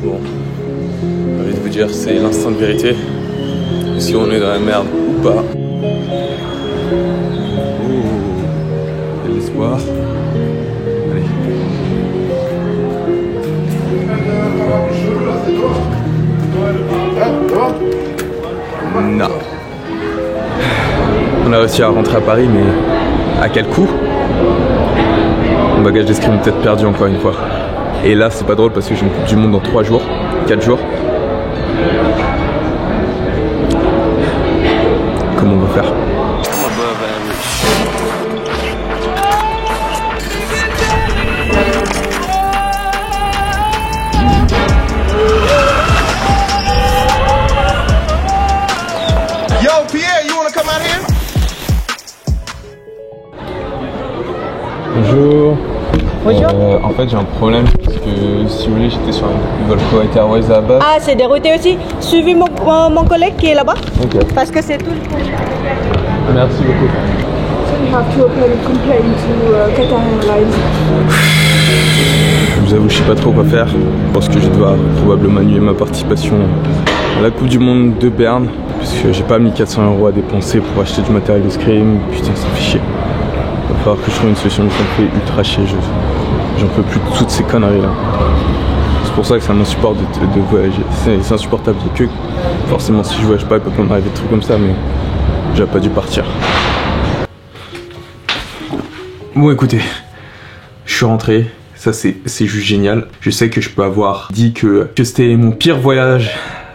Bon, j'ai envie de vous dire, c'est l'instant de vérité. Si on est dans la merde ou pas. Oh, il y a de l'espoir. Allez. Non. On a réussi à rentrer à Paris, mais à quel coût? Mon bagage d'escrime est peut-être perdu encore une fois. Et là, c'est pas drôle parce que j'ai une Coupe du Monde dans 3 jours, 4 jours. Comment on va faire? Yo, Pierre, you wanna come out here? Bonjour. Bonjour. En fait, j'ai un problème parce que si vous voulez, j'étais sur un vol Kuwait Airways à bas. Ah, c'est dérouté aussi. Suivez mon collègue qui est là-bas. Ok. Parce que c'est tout le temps. Merci beaucoup. So we have to apply a complaint to Qatar Airlines. Je vous avoue, je sais pas trop quoi faire. Je pense que je dois probablement annuler ma participation à la Coupe du Monde de Berne. Puisque j'ai pas mis 400 € à dépenser pour acheter du matériel d'escrime. Putain, ça fait chier. Il va falloir que je trouve une solution, ça me fait ultra chier. J'en peux plus de toutes ces conneries là. C'est pour ça que ça m'insupporte de voyager. C'est insupportable. Que forcément, si je voyage pas, il peut pas m'arriver de trucs comme ça, mais j'aurais pas dû partir. Bon, écoutez, je suis rentré. Ça, c'est juste génial. Je sais que je peux avoir dit que c'était mon pire voyage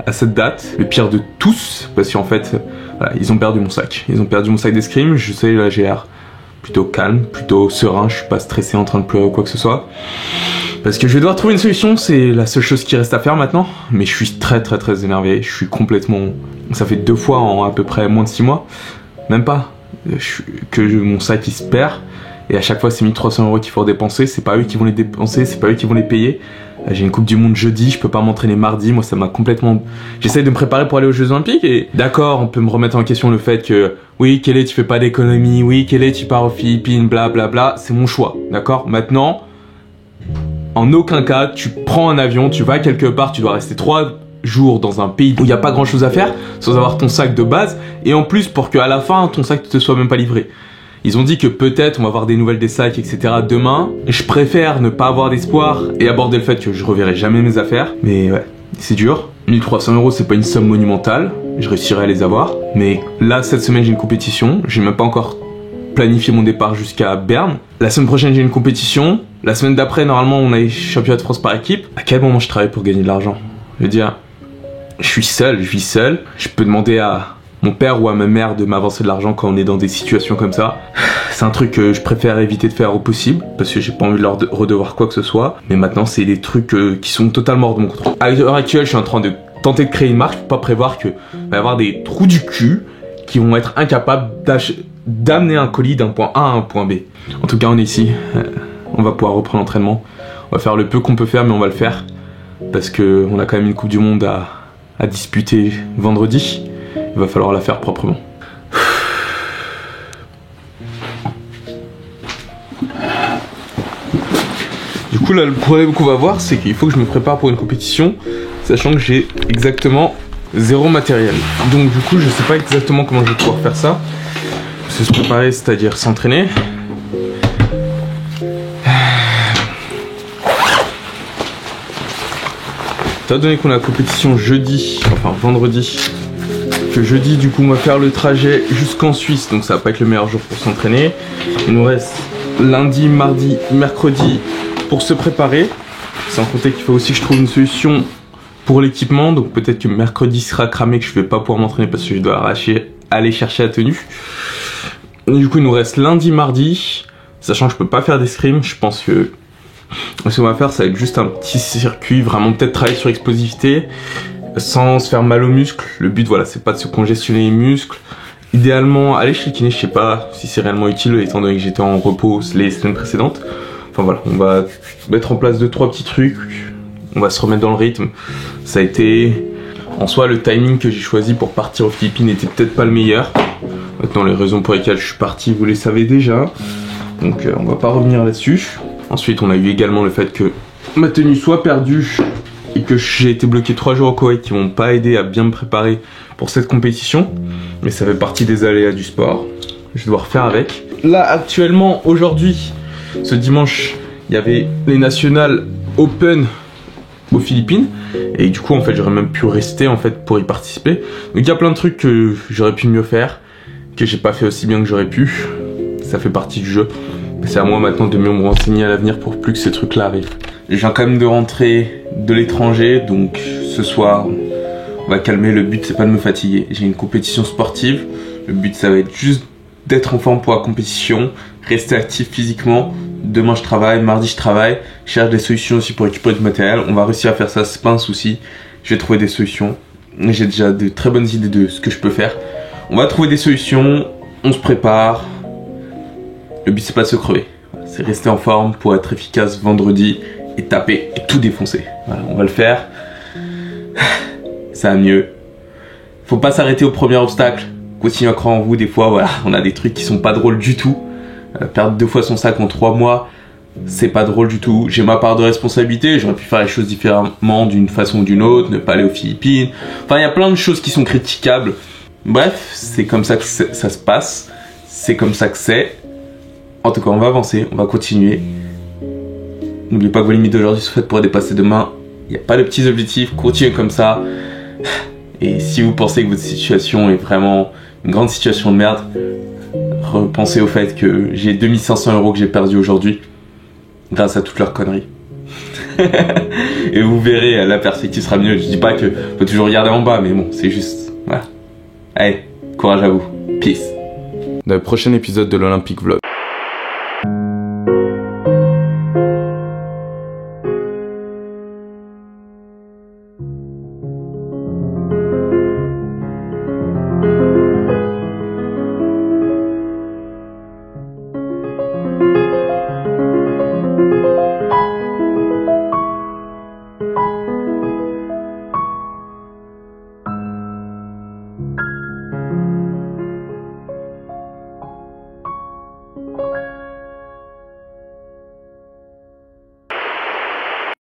à cette date, le pire de tous, parce qu'en fait, voilà, ils ont perdu mon sac. Ils ont perdu mon sac d'escrime. Je sais, là, j'ai l'air plutôt calme, plutôt serein. Je suis pas stressé en train de pleurer ou quoi que ce soit. Parce que je vais devoir trouver une solution. C'est la seule chose qui reste à faire maintenant. Mais je suis très énervé. Je suis complètement... Ça fait 2 fois en à peu près moins de 6 mois. Même pas. Mon sac il se perd. Et à chaque fois, c'est 1300 € qu'il faut dépenser. C'est pas eux qui vont les dépenser, c'est pas eux qui vont les payer. J'ai une Coupe du Monde jeudi, je peux pas m'entraîner mardi. Moi, ça m'a complètement... J'essaye de me préparer pour aller aux Jeux Olympiques. Et d'accord, on peut me remettre en question le fait que... Oui, Kelly, tu fais pas d'économie. Oui, Kelly, tu pars aux Philippines, blablabla. C'est mon choix, d'accord? Maintenant, en aucun cas, tu prends un avion, tu vas quelque part, tu dois rester 3 jours dans un pays où il n'y a pas grand chose à faire, sans avoir ton sac de base. Et en plus, pour qu'à la fin, ton sac ne te soit même pas livré. Ils ont dit que peut-être on va avoir des nouvelles des sacs, etc. demain. Je préfère ne pas avoir d'espoir et aborder le fait que je reverrai jamais mes affaires. Mais ouais, c'est dur. 1300 € c'est pas une somme monumentale. Je réussirai à les avoir. Mais là, cette semaine, j'ai une compétition. J'ai même pas encore planifié mon départ jusqu'à Berne. La semaine prochaine, j'ai une compétition. La semaine d'après, normalement, on a les championnats de France par équipe. À quel moment je travaille pour gagner de l'argent? Je veux dire, je suis seul, je vis seul. Je peux demander à mon père ou à ma mère de m'avancer de l'argent quand on est dans des situations comme ça. C'est un truc que je préfère éviter de faire au possible parce que j'ai pas envie de leur redevoir quoi que ce soit. Mais maintenant, c'est des trucs qui sont totalement hors de mon contrôle. À l'heure actuelle, je suis en train de tenter de créer une marque. Je peux pas prévoir que va y avoir des trous du cul qui vont être incapables d'amener un colis d'un point A à un point B. En tout cas, on est ici. On va pouvoir reprendre l'entraînement. On va faire le peu qu'on peut faire, mais on va le faire parce que on a quand même une Coupe du Monde à disputer vendredi. Il va falloir la faire proprement. Du coup là, le problème qu'on va voir, c'est qu'il faut que je me prépare pour une compétition, sachant que j'ai exactement 0 matériel. Donc du coup, je sais pas exactement comment je vais pouvoir faire ça. Se préparer, c'est-à-dire s'entraîner. Étant donné qu'on a la compétition jeudi, enfin vendredi, que jeudi du coup on va faire le trajet jusqu'en Suisse, donc ça va pas être le meilleur jour pour s'entraîner. Il nous reste lundi, mardi, mercredi pour se préparer, sans compter qu'il faut aussi que je trouve une solution pour l'équipement, donc peut-être que mercredi sera cramé, que je vais pas pouvoir m'entraîner parce que je dois aller chercher la tenue. Et du coup il nous reste lundi, mardi, sachant que je peux pas faire d'escrime. Je pense que ce qu'on va faire, ça va être juste un petit circuit, vraiment peut-être travailler sur l'explosivité sans se faire mal aux muscles. Le but, voilà, c'est pas de se congestionner les muscles. Idéalement, aller chez le kiné, je sais pas si c'est réellement utile étant donné que j'étais en repos les semaines précédentes. Enfin voilà, on va mettre en place 2-3 petits trucs. On va se remettre dans le rythme. Ça a été... En soi, le timing que j'ai choisi pour partir aux Philippines n'était peut-être pas le meilleur. Maintenant, les raisons pour lesquelles je suis parti, vous les savez déjà. Donc on va pas revenir là-dessus. Ensuite, on a eu également le fait que ma tenue soit perdue et que j'ai été bloqué 3 jours au Koweït qui m'ont pas aidé à bien me préparer pour cette compétition. Mais ça fait partie des aléas du sport. Je vais devoir faire avec. Là, actuellement, aujourd'hui, ce dimanche, il y avait les nationales Open aux Philippines. Et du coup, en fait, j'aurais même pu rester en fait pour y participer. Donc il y a plein de trucs que j'aurais pu mieux faire, que j'ai pas fait aussi bien que j'aurais pu. Ça fait partie du jeu. C'est à moi maintenant de mieux me renseigner à l'avenir pour plus que ces trucs-là arrivent. Je viens quand même de rentrer de l'étranger, donc ce soir, on va calmer. Le but, c'est pas de me fatiguer. J'ai une compétition sportive. Le but, ça va être juste d'être en forme pour la compétition, rester actif physiquement. Demain, je travaille. Mardi, je travaille. Je cherche des solutions aussi pour récupérer du matériel. On va réussir à faire ça, c'est pas un souci. Je vais trouver des solutions. J'ai déjà de très bonnes idées de ce que je peux faire. On va trouver des solutions. On se prépare. Le but, c'est pas de se crever. C'est rester en forme pour être efficace vendredi et taper et tout défoncer. Voilà, on va le faire. Ça va mieux. Faut pas s'arrêter au premier obstacle. Continuez à croire en vous. Des fois, voilà, on a des trucs qui sont pas drôles du tout. Perdre 2 fois son sac en 3 mois, c'est pas drôle du tout. J'ai ma part de responsabilité. J'aurais pu faire les choses différemment d'une façon ou d'une autre, ne pas aller aux Philippines. Enfin, il y a plein de choses qui sont critiquables. Bref, c'est comme ça que ça se passe. C'est comme ça que c'est. En tout cas, on va avancer, on va continuer. N'oubliez pas que vos limites d'aujourd'hui sont faites pour dépasser demain. Il n'y a pas de petits objectifs, continuez comme ça. Et si vous pensez que votre situation est vraiment une grande situation de merde, repensez au fait que j'ai 2500 € que j'ai perdu aujourd'hui grâce à toutes leurs conneries. Et vous verrez, la perspective sera mieux. Je dis pas que faut toujours regarder en bas, mais bon, c'est juste... Voilà. Allez, courage à vous. Peace. Dans le prochain épisode de l'Olympique Vlog.